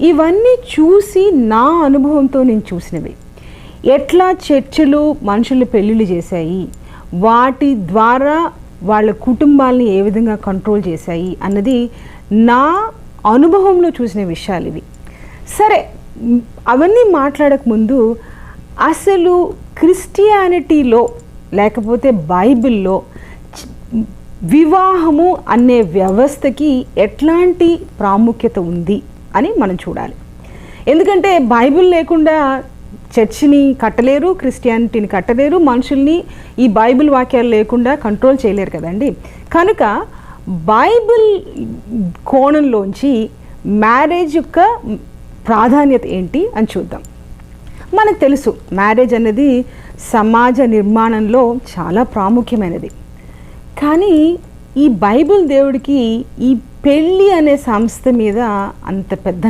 ఇవన్నీ చూసి నా అనుభవంతో నేను చూసినవి. ఎట్లా చర్చలు మనుషులు పెళ్ళిళ్ళు చేశాయి, వాటి ద్వారా వాళ్ళ కుటుంబాలని ఏ విధంగా కంట్రోల్ చేశాయి అన్నది నా అనుభవంలో చూసిన విషయాలు ఇవి. సరే, అవన్నీ మాట్లాడక ముందు అసలు క్రిస్టియానిటీలో లేకపోతే బైబిల్లో వివాహము అనే వ్యవస్థకి ఎట్లాంటి ప్రాముఖ్యత ఉంది అని మనం చూడాలి. ఎందుకంటే బైబిల్ లేకుండా చర్చిని కట్టలేరు, క్రిస్టియానిటీని కట్టలేరు, మనుషుల్ని ఈ బైబిల్ వాక్యాలు లేకుండా కంట్రోల్ చేయలేరు కదండి. కనుక బైబిల్ కోణంలోంచి మ్యారేజ్ యొక్క ప్రాధాన్యత ఏంటి అని చూద్దాం. మనకు తెలుసు మ్యారేజ్ అనేది సమాజ నిర్మాణంలో చాలా ప్రాముఖ్యమైనది. కానీ ఈ బైబిల్ దేవుడికి ఈ పెళ్ళి అనే సంస్థ మీద అంత పెద్ద